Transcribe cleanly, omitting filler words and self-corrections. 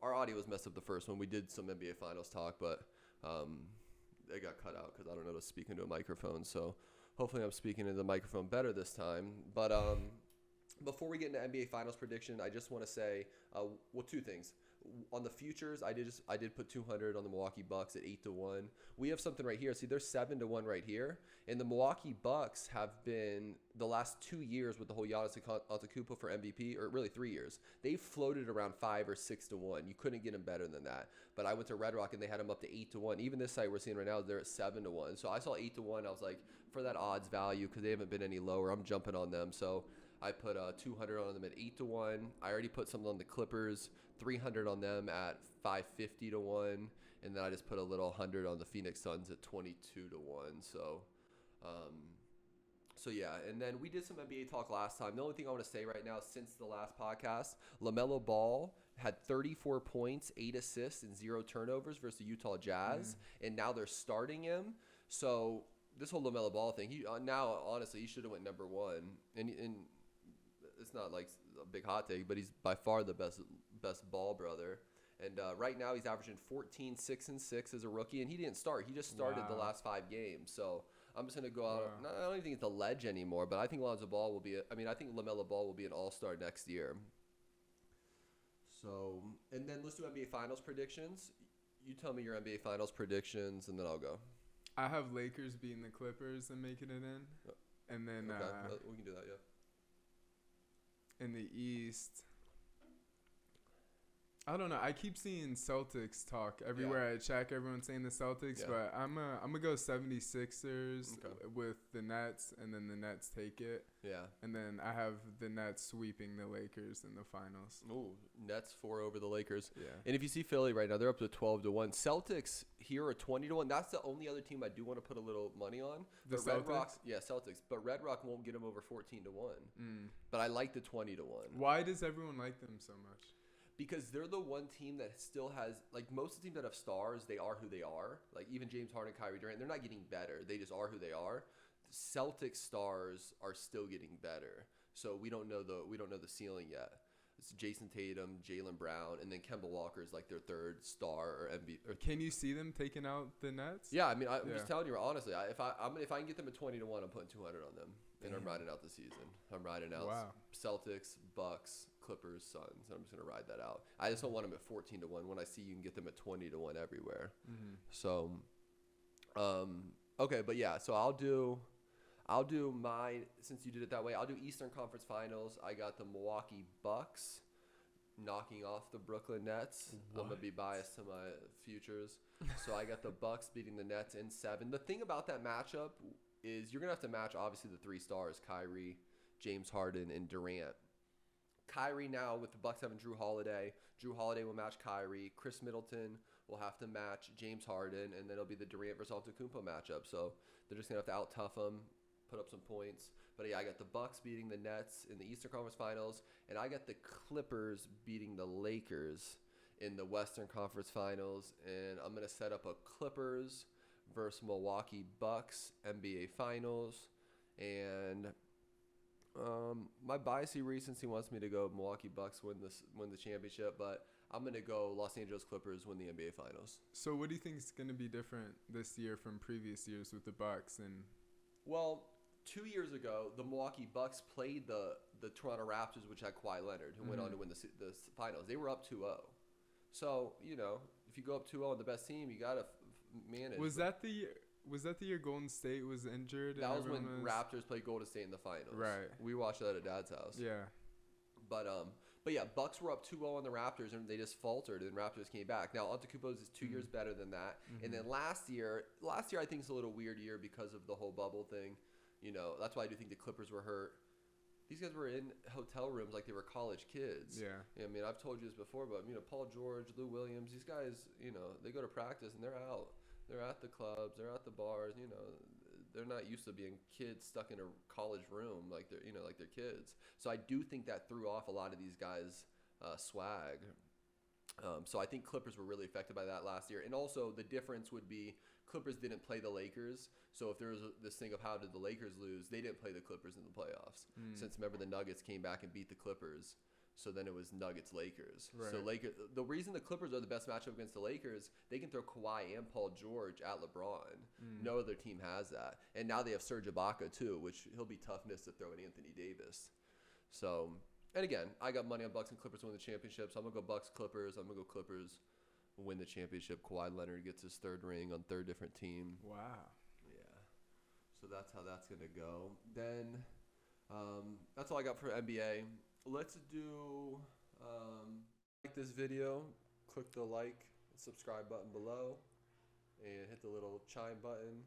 our audio was messed up the first one. We did some NBA Finals talk, but it got cut out because I don't know how to speak into a microphone. So hopefully I'm speaking into the microphone better this time. But before we get into NBA Finals prediction, I just want to say, two things. On the futures, I did put 200 on the Milwaukee Bucks at 8-1. We have something right here. See, they're 7-1 right here, and the Milwaukee Bucks have been the last 2 years with the whole Giannis Antetokounmpo for MVP, or really 3 years. They've floated around 5 or 6-1. You couldn't get them better than that. But I went to Red Rock and they had them up to 8-1. Even this site we're seeing right now, they're at 7-1. So I saw 8-1. I was like, for that odds value, because they haven't been any lower, I'm jumping on them. So I put 200 on them at 8-1. I already put something on the Clippers, 300 on them at 550-1, and then I just put a little 100 on the Phoenix Suns at 22-1. So yeah, and then we did some NBA talk last time. The only thing I want to say right now, since the last podcast, LaMelo Ball had 34 points, 8 assists, and 0 turnovers versus the Utah Jazz, and now they're starting him. So this whole LaMelo Ball thing, now honestly he should have went number one, and it's not like a big hot take, but he's by far the best ball brother. And right now he's averaging 14, 6, and 6 as a rookie, and he didn't start. He just started the last 5 games. So I'm just gonna go out. I don't even think it's a ledge anymore, but I think Lonzo Ball will be. I think LaMelo Ball will be an all-star next year. So, and then let's do NBA Finals predictions. You tell me your NBA Finals predictions, and then I'll go. I have Lakers beating the Clippers and making it in, and then we can do that. Yeah. In the East, I don't know. I keep seeing Celtics talk everywhere I check. Everyone's saying the Celtics, but I'm gonna go 76ers with the Nets, and then the Nets take it. Yeah. And then I have the Nets sweeping the Lakers in the finals. Ooh, Nets 4 over the Lakers. Yeah. And if you see Philly right now, they're up to 12-1. Celtics here are 20-1. That's the only other team I do want to put a little money on. The but Celtics? Red Rock, Celtics. But Red Rock won't get them over 14-1. But I like the 20-1. Why does everyone like them so much? Because they're the one team that still has, like most of the teams that have stars, they are who they are. Like even James Harden, Kyrie Durant, they're not getting better. They just are who they are. The Celtics stars are still getting better. So we don't know the ceiling yet. It's Jason Tatum, Jaylen Brown, and then Kemba Walker is like their third star or MVP. Can you see them taking out the Nets? Yeah, I'm just telling you honestly. If I can get them at 20-1, I'm putting 200 on them, and I'm riding out the season. I'm riding out Celtics, Bucks, Clippers, Suns. I'm just gonna ride that out. I just don't want them at 14-1 when I see you can get them at 20-1 everywhere. So, okay, but yeah. So I'll do my, since you did it that way, I'll do Eastern Conference Finals. I got the Milwaukee Bucks knocking off the Brooklyn Nets. What? I'm going to be biased to my futures. So I got the Bucks beating the Nets in 7. The thing about that matchup is you're going to have to match, obviously, the 3 stars, Kyrie, James Harden, and Durant. Kyrie now, with the Bucks having Drew Holiday will match Kyrie. Chris Middleton will have to match James Harden, and then it'll be the Durant versus Antetokounmpo matchup. So they're just going to have to out-tough them, put up some points. But yeah, I got the Bucks beating the Nets in the Eastern Conference Finals, and I got the Clippers beating the Lakers in the Western Conference Finals. And I'm going to set up a Clippers versus Milwaukee Bucks NBA Finals. And my biasy recency wants me to go Milwaukee Bucks win the championship, but I'm going to go Los Angeles Clippers win the NBA Finals. So what do you think is going to be different this year from previous years with the Bucks? Well, 2 years ago, the Milwaukee Bucks played the Toronto Raptors, which had Kawhi Leonard, who went on to win the finals. They were up 2-0. So, if you go up 2-0 on the best team, you got to manage. Was that the year Golden State was injured? That was when Raptors played Golden State in the finals. Right. We watched that at Dad's house. Yeah. But yeah, Bucks were up 2-0 on the Raptors, and they just faltered, and Raptors came back. Now, Antetokounmpo is 2 years better than that. And then last year I think is a little weird year because of the whole bubble thing. That's why I do think the Clippers were hurt. These guys were in hotel rooms like they were college kids. Yeah. I've told you this before, but, Paul George, Lou Williams, these guys, they go to practice and they're out. They're at the clubs, they're at the bars, they're not used to being kids stuck in a college room like they're, like they're kids. So I do think that threw off a lot of these guys' swag. So I think Clippers were really affected by that last year. And also the difference would be Clippers didn't play the Lakers. So if there was this thing of how did the Lakers lose, they didn't play the Clippers in the playoffs. Since remember the Nuggets came back and beat the Clippers. So then it was Nuggets Lakers. Right. So the reason the Clippers are the best matchup against the Lakers, they can throw Kawhi and Paul George at LeBron. No other team has that. And now they have Serge Ibaka too, which he'll be toughness to throw in Anthony Davis. So, and again, I got money on Bucks and Clippers to win the championship. So I'm gonna go Bucks Clippers. I'm gonna go Clippers win the championship. Kawhi Leonard gets his 3rd ring on 3rd different team. Wow. Yeah. So that's how that's gonna go. Then that's all I got for NBA. Let's do like this video, click the like and subscribe button below, and hit the little chime button.